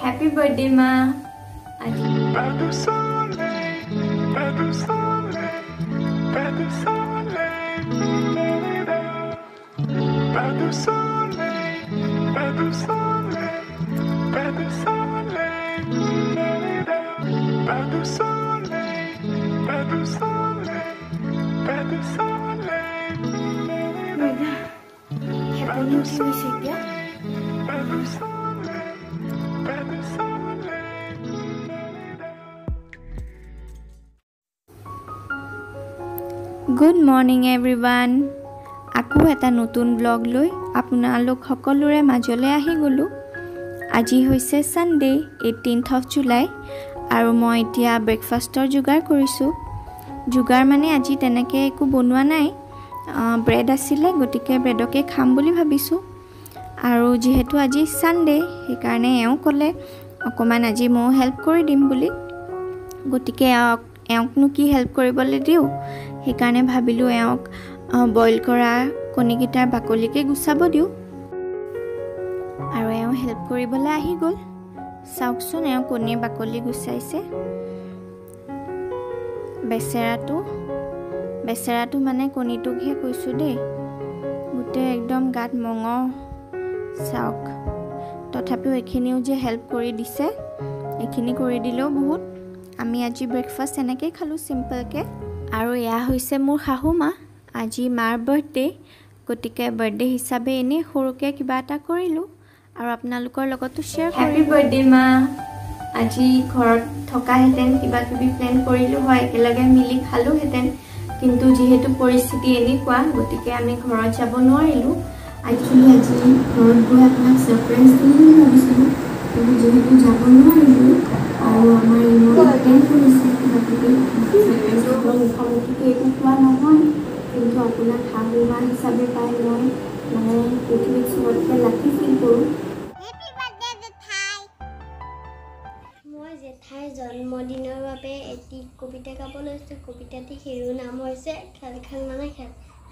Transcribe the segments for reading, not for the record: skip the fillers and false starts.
Happy birthday, Ma. Pas de soleil, pas de soleil, pas de soleil. Pas de soleil, pas de soleil, pas de soleil. Pas de soleil, pas de soleil, pas de soleil. Pas de soleil, pas de soleil, pas de soleil. Good morning everyone. আকৌ এটা নতুন blog লৈ আপোনালোক সকলোৰে মাজলৈ আহি গলো। আজি হৈছে সানডে 18th of July আৰু মই এতিয়া ব্ৰেকফাষ্টৰ যোগাৰ কৰিছো। যোগাৰ মানে আজি তেনেকৈ একো বনোৱা নাই। ব্ৰেড আছিলে, গতিকে ব্ৰেডকে খাম বুলি ভাবিছো। আৰু যেহেতু আজি সানডে সেইকাৰণে এওঁ ক'লে অকমান আজি মই হেল্প কৰি দিম বুলি। গতিকে এওঁকনো কি হেল্প কৰিবলৈ দিও, সেইকাৰণে ভাবিলো এওঁক বইল কৰা কণীকেইটাৰ বাকলিকে গুচাব দিও। আৰু এওঁ হেল্প কৰিবলৈ আহি গ'ল। চাওকচোন এওঁ কণীৰ বাকলি গুচাইছে। বেচেৰাটো মানে কণীটোকহে কৈছো দেই। গোটেই একদম গাত মঙহ চাওক। তথাপিও এইখিনিও যে হেল্প কৰি দিছে, এইখিনি কৰি দিলেও বহুত। আমি আজি ব্ৰেকফাষ্ট এনেকৈ খালোঁ চিম্পলকৈ। আৰু এয়া হৈছে মোৰ শাহু মা। আজি মাৰ বাৰ্থডে, গতিকে বাৰ্থডে হিচাপে এনেই সৰুকৈ কিবা এটা কৰিলোঁ আৰু আপোনালোকৰ লগতো শ্বেয়াৰ কৰিলোঁ। হেপী বাৰ্থডে মা। আজি ঘৰত থকাহেঁতেন কিবা কিবি প্লেন কৰিলোঁ হয়, একেলগে মিলি খালোঁহেঁতেন, কিন্তু যিহেতু পৰিস্থিতি এনেকুৱা গতিকে আমি ঘৰত যাব নোৱাৰিলোঁ। একচুৱেলি আজি ঘৰত গৈ আপোনাক ছাৰপ্ৰাইজ দিম বুলি ভাবিছিলোঁ, কিন্তু যিহেতু যাব নোৱাৰিলোঁ আৰু আমাৰ ইমান প্লেন কৰিছে মুখামুখিকৈ একো কোৱা নহয়, কিন্তু আপোনাক শাহু মা হিচাপে পাই মই মানে পৃথিৱীত চবতকৈ লাকি ফিল কৰোঁ। মই জেঠাইৰ জন্মদিনৰ বাবে এটি কবিতা গাব লৈছোঁ। কবিতাটি শিৰোৰ নাম হৈছে খেল খেল নানা খেল।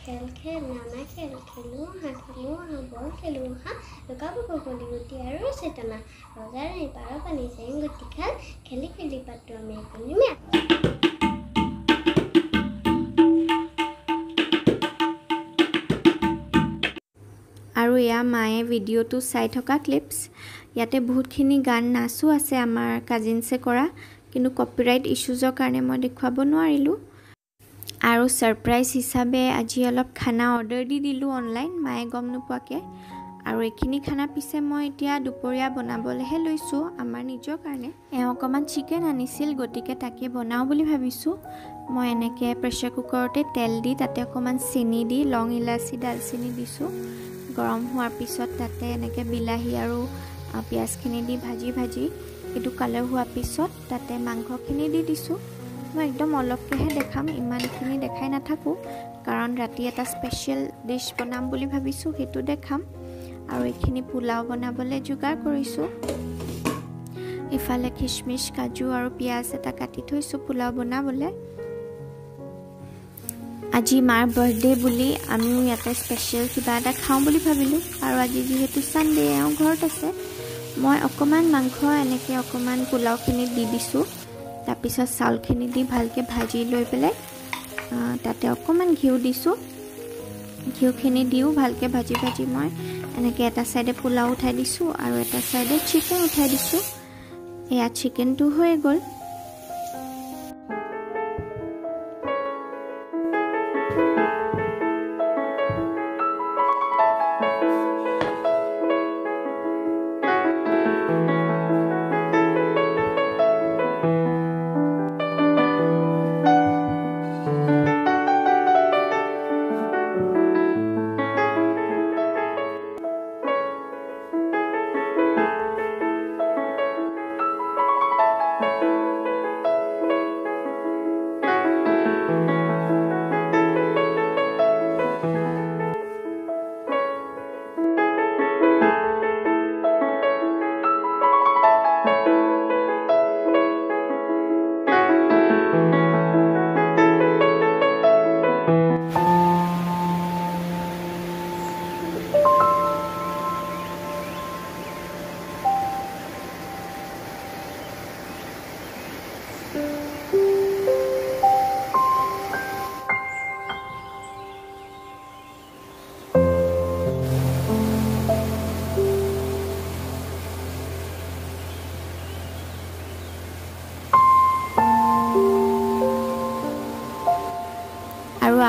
খেল খেল নানা খেল, খেলোঁ হাঁহ বৰ খেলোঁ হাঁহ, লুকাব কলি গুটি আৰু চেতনা, ৰজাৰ পাৰ পানী চেংগুটি খেল, খেলি খেলি পাতো আমি একেলিমে। আৰু এয়া মায়ে ভিডিঅ'টো চাই থকা ক্লিপছ। ইয়াতে বহুতখিনি গান নাচো আছে আমাৰ কাজিনছে কৰা, কিন্তু কপিৰাইট ইছ্যুজৰ কাৰণে মই দেখুৱাব নোৱাৰিলোঁ। আৰু ছাৰপ্ৰাইজ হিচাপে আজি অলপ খানা অৰ্ডাৰ দি দিলোঁ অনলাইন, মায়ে গম নোপোৱাকৈ। আৰু এইখিনি খানা পিছে মই এতিয়া দুপৰীয়া বনাবলৈহে লৈছোঁ আমাৰ নিজৰ কাৰণে। এওঁ অকণমান চিকেন আনিছিল, গতিকে তাকে বনাওঁ বুলি ভাবিছোঁ। মই এনেকৈ প্ৰেছাৰ কুকাৰতে তেল দি তাতে অকণমান চেনি দি লং ইলাচি ডালচেনি দিছোঁ। গৰম হোৱাৰ পিছত তাতে এনেকৈ বিলাহী আৰু পিঁয়াজখিনি দি ভাজি এইটো কালাৰ হোৱাৰ পিছত তাতে মাংসখিনি দি দিছোঁ। মই একদম অলপকৈহে দেখাম, ইমানখিনি দেখাই নাথাকোঁ, কাৰণ ৰাতি এটা স্পেচিয়েল ডিছ বনাম বুলি ভাবিছোঁ, সেইটো দেখাম। আৰু এইখিনি পোলাও বনাবলৈ যোগাৰ কৰিছোঁ। ইফালে খিচমিচ কাজু আৰু পিঁয়াজ এটা কাটি থৈছোঁ পোলাও বনাবলৈ। আজি মাৰ বাৰ্থডে বুলি আমিও ইয়াতে স্পেচিয়েল কিবা এটা খাওঁ বুলি ভাবিলোঁ। আৰু আজি যিহেতু ছানডে এওঁ ঘৰত আছে, মই অকণমান মাংস এনেকৈ অকণমান পোলাওখিনিত দি দিছোঁ। তাৰপিছত চাউলখিনি দি ভালকৈ ভাজি লৈ পেলাই তাতে অকণমান ঘিউ দিছোঁ। ঘিউখিনি দিও ভালকৈ ভাজি মই এনেকৈ এটা চাইডে পোলাও উঠাই দিছোঁ আৰু এটা চাইডে চিকেন উঠাই দিছোঁ। এয়া চিকেনটো হৈ গ'ল।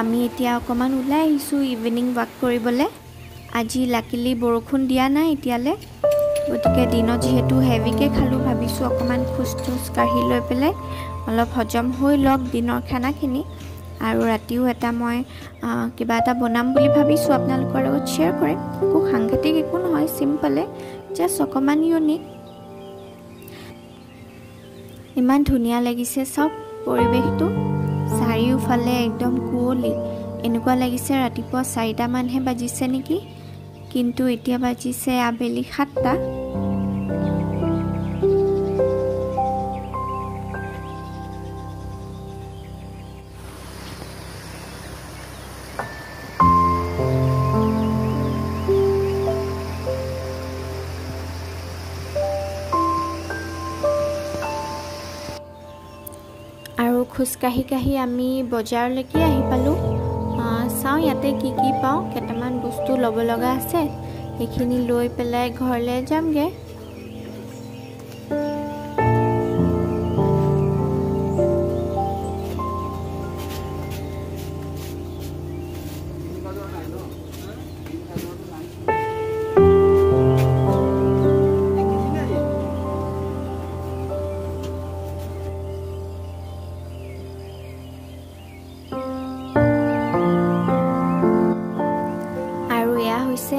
আমি এতিয়া অকমান ওলাই আহিছোঁ ইভিনিং ৱাক কৰিবলৈ। আজি লাকিলি বৰষুণ দিয়া নাই এতিয়ালৈ, গতিকে দিনত যিহেতু হেভিকৈ খালোঁ ভাবিছোঁ অকমান খোজ কাঢ়ি লৈ পেলাই অলপ হজম হৈ লওক দিনৰ খানাখিনি। আৰু ৰাতিও এটা মই কিবা এটা বনাম বুলি ভাবিছোঁ আপোনালোকৰ লগত শ্বেয়াৰ কৰিম। একো সাংঘাতিক একো নহয়, চিম্পলে জাষ্ট অকমান ইউনিক। ইমান ধুনীয়া লাগিছে চাওক পৰিৱেশটো, চাৰিওফালে একদম কুঁৱলী। এনেকুৱা লাগিছে ৰাতিপুৱা 4টামানহে বাজিছে নেকি, কিন্তু এতিয়া বাজিছে আবেলি 7টা। আৰু খোজকাঢ়ি কাঢ়ি আমি বজাৰলৈকে আহি পালোঁ। চাওঁ ইয়াতে কি কি পাওঁ, কেইটামান বস্তু ল'ব লগা আছে, সেইখিনি লৈ পেলাই ঘৰলৈ যামগৈ।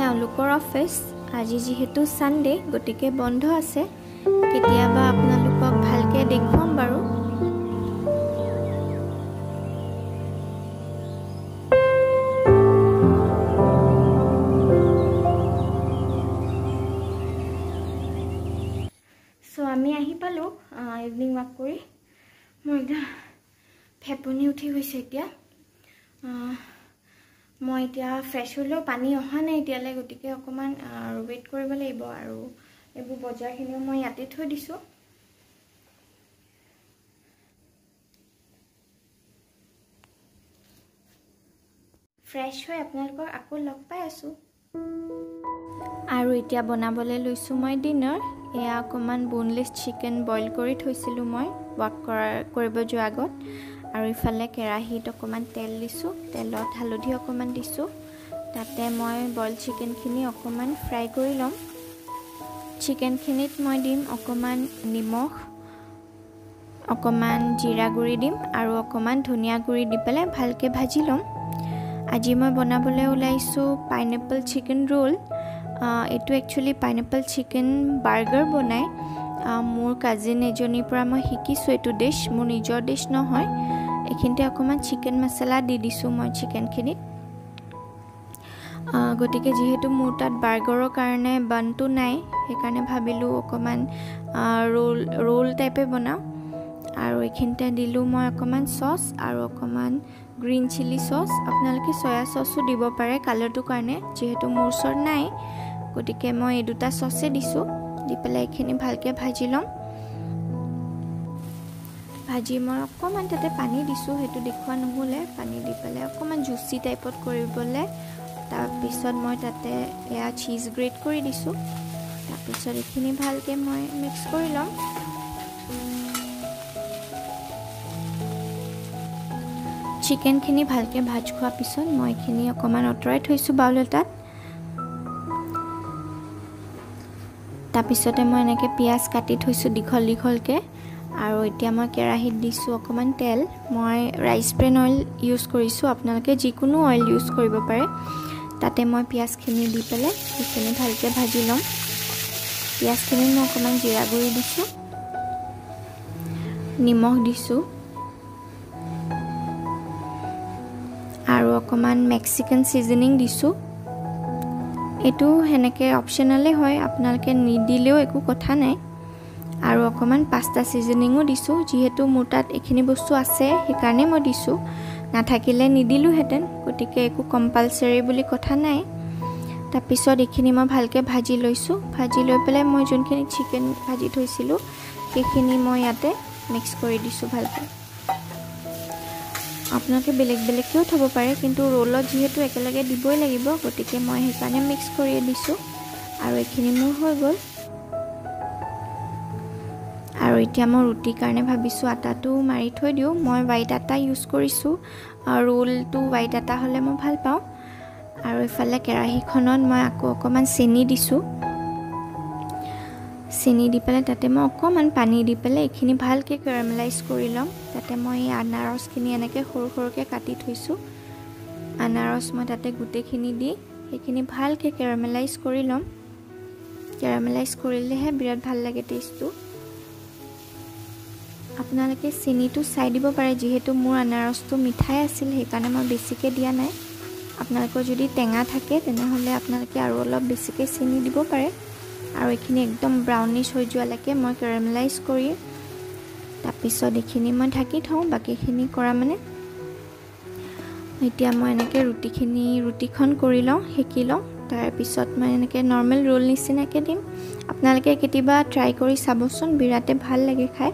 এওঁলোকৰ অফিচ আজি যিহেতু ছানডে গতিকে বন্ধ আছে। কেতিয়াবা আপোনালোকক ভালকৈ দেখুৱাম বাৰু। আমি আহি পালোঁ ইভিনিং ৱাক কৰি। মোৰ একদম ফেপনি উঠি গৈছে এতিয়া। মই এতিয়া ফ্ৰেছ হ'লেও পানী অহা নাই এতিয়ালৈ, গতিকে অকণমান ৱেইট কৰিব লাগিব। আৰু এইবোৰ বজাৰখিনিও মই ইয়াতে থৈ দিছোঁ। ফ্ৰেছ হৈ আপোনালোকক আকৌ লগ পাই আছোঁ। আৰু এতিয়া বনাবলৈ লৈছোঁ মই ডিনাৰ। এয়া অকণমান বোনলেছ চিকেন বইল কৰি থৈছিলোঁ মই ৱাক কৰিব যোৱাৰ আগত। আৰু ইফালে কেৰাহীত অকণমান তেল দিছোঁ, তেলত হালধি অকণমান দিছোঁ, তাতে মই বইল চিকেনখিনি অকণমান ফ্ৰাই কৰি ল'ম। চিকেনখিনিত মই দিম অকণমান নিমখ, অকণমান জিৰা গুড়ি দিম আৰু অকণমান ধনিয়া গুড়ি দি পেলাই ভালকৈ ভাজি ল'ম। আজি মই বনাবলৈ ওলাইছোঁ পাইনএপল চিকেন ৰোল। এইটো একচুৱেলি পাইনএপল চিকেন বাৰ্গাৰ বনায়। মোৰ কাজিন এজনীৰ পৰা মই শিকিছোঁ এইটো ডিছ, মোৰ নিজৰ ডিছ নহয়। এইখিনিতে অকণমান চিকেন মছলা দি দিছোঁ মই চিকেনখিনিত। গতিকে যিহেতু মোৰ তাত বাৰ্গাৰৰ কাৰণে বানটো নাই, সেইকাৰণে ভাবিলোঁ অকণমান ৰোল টাইপে বনাওঁ। আৰু এইখিনিতে দিলোঁ মই অকণমান চচ আৰু অকণমান গ্ৰীণ চিলি চচ। আপোনালোকে চয়া চচো দিব পাৰে কালাৰটোৰ কাৰণে, যিহেতু মোৰ ওচৰত নাই গতিকে মই এই দুটা চচে দিছোঁ। দি পেলাই এইখিনি ভালকৈ ভাজি ল'ম। ভাজি মই অকণমান তাতে পানী দিছোঁ, সেইটো দেখুওৱা নহ'লে। পানী দি পেলাই অকণমান জুচি টাইপত কৰিবলৈ, তাৰপিছত মই তাতে এয়া চীজ গ্ৰেট কৰি দিছোঁ। তাৰপিছত এইখিনি ভালকৈ মই মিক্স কৰি ল'ম। চিকেনখিনি ভালকৈ ভাজ খোৱাৰ পিছত মই এইখিনি অকণমান আঁতৰাই থৈছোঁ বাউল এটাত। তাৰপিছতে মই এনেকৈ পিঁয়াজ কাটি থৈছোঁ দীঘল দীঘলকৈ। আৰু এতিয়া মই কেৰাহীত দিছোঁ অকণমান তেল। মই ৰাইচ ব্ৰেন অইল ইউজ কৰিছোঁ, আপোনালোকে যিকোনো অইল ইউজ কৰিব পাৰে। তাতে মই পিঁয়াজখিনি দি পেলাই সেইখিনি ভালকৈ ভাজি ল'ম। পিঁয়াজখিনিত মই অকণমান জিৰা গুড়ি দিছোঁ, নিমখ দিছোঁ আৰু অকণমান মেক্সিকান ছিজনিং দিছোঁ। এইটো সেনেকৈ অপশ্যনেলে হয়, আপোনালোকে নিদিলেও একো কথা নাই। আৰু অকণমান পাস্তা ছিজনিঙো দিছোঁ, যিহেতু মোৰ তাত এইখিনি বস্তু আছে সেইকাৰণে মই দিছোঁ, নাথাকিলে নিদিলোঁহেঁতেন। গতিকে একো কম্পালচৰি বুলি কথা নাই। তাৰপিছত এইখিনি মই ভালকৈ ভাজি লৈছোঁ। ভাজি লৈ পেলাই মই যোনখিনি চিকেন ভাজি থৈছিলোঁ সেইখিনি মই ইয়াতে মিক্স কৰি দিছোঁ ভালকৈ। আপোনালোকে বেলেগ বেলেগকৈও থ'ব পাৰে, কিন্তু ৰোলত যিহেতু একেলগে দিবই লাগিব গতিকে মই সেইকাৰণে মিক্স কৰিয়ে দিছোঁ। আৰু এইখিনি মোৰ হৈ গ'ল। আৰু আৰু এতিয়া মই ৰুটিৰ কাৰণে ভাবিছোঁ আটাটো মাৰি থৈ দিওঁ। মই হোৱাইট আটা ইউজ কৰিছোঁ, ৰোলটো হোৱাইট আটা হ'লে মই ভাল পাওঁ। আৰু ইফালে কেৰাহীখনত মই আকৌ অকণমান চেনি দিছোঁ। চেনি দি পেলাই তাতে মই অকণমান পানী দি পেলাই এইখিনি ভালকৈ কেৰামেলাইজ কৰি ল'ম। তাতে মই আনাৰসখিনি এনেকৈ সৰু সৰুকৈ কাটি থৈছোঁ। আনাৰস মই তাতে গোটেইখিনি দি সেইখিনি ভালকৈ কেৰামেলাইজ কৰি ল'ম। কেৰামেলাইজ কৰিলেহে বিৰাট ভাল লাগে টেষ্টটো। আপোনালোকে চেনিটো চাই দিব পাৰে, যিহেতু মোৰ আনাৰসটো মিঠাই আছিল সেইকাৰণে মই বেছিকৈ দিয়া নাই। আপোনালোকৰ যদি টেঙা থাকে তেনেহ'লে আপোনালোকে আৰু অলপ বেছিকৈ চেনি দিব পাৰে। আৰু এইখিনি একদম ব্ৰাউনিছ হৈ যোৱালৈকে মই কেৰামেলাইজ কৰি তাৰপিছত এইখিনি মই ঢাকি থওঁ। বাকীখিনি কৰা মানে এতিয়া মই এনেকৈ ৰুটিখন কৰি লওঁ, সেকি লওঁ। তাৰপিছত মই এনেকৈ নৰ্মেল ৰোল নিচিনাকৈ দিম। আপোনালোকে কেতিয়াবা ট্ৰাই কৰি চাবচোন, বিৰাটে ভাল লাগে খাই।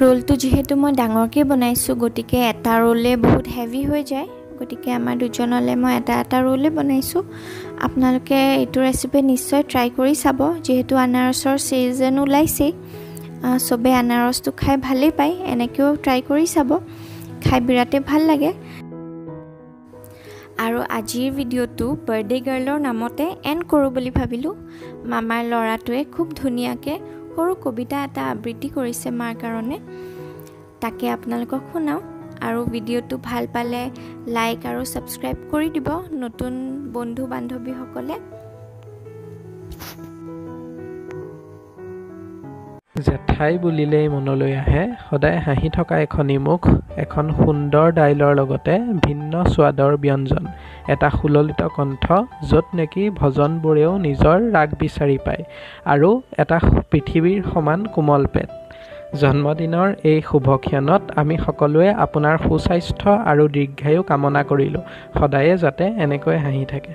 ৰোলটো যিহেতু মই ডাঙৰকৈ বনাইছোঁ, গতিকে এটা ৰোলে বহুত হেভি হৈ যায়। গতিকে আমাৰ দুজনলৈ মই এটা ৰোলে বনাইছোঁ। আপোনালোকে এইটো ৰেচিপি নিশ্চয় ট্ৰাই কৰি চাব, যিহেতু আনাৰসৰ ছিজন ওলাইছেই। চবেই আনাৰসটো খাই ভালেই পায়। এনেকৈও ট্ৰাই কৰি চাব, খাই বিৰাটেই ভাল লাগে। আৰু আজিৰ ভিডিঅ'টো বাৰ্থডে গাৰ্লৰ নামতে এণ্ড কৰোঁ বুলি ভাবিলোঁ। মামাৰ ল'ৰাটোৱে খুব ধুনীয়াকৈ সৰু কবিতা এটা আবৃত্তি কৰিছে মাৰ কাৰণে, তাকে আপোনালোকক শুনাওঁ। আৰু ভিডিঅ'টো ভাল পালে লাইক আৰু ছাবস্ক্ৰাইব কৰি দিব নতুন বন্ধু বান্ধৱীসকলে। জেঠাই বুলিলেই মনলৈ আহে সদায় হাঁহি থকা এখনি মুখ, এখন সুন্দৰ দাইলৰ লগতে ভিন্ন স্বাদৰ ব্যঞ্জন, এটা সুললিত কণ্ঠ য'ত নেকি ভজনবোৰেও নিজৰ ৰাগ বিচাৰি পায়, আৰু এটা পৃথিৱীৰ সমান কোমল পেট। জন্মদিনৰ এই শুভক্ষণত আমি সকলোৱে আপোনাৰ সুস্বাস্থ্য আৰু দীৰ্ঘায়ু কামনা কৰিলোঁ। সদায়ে যাতে এনেকৈ হাঁহি থাকে।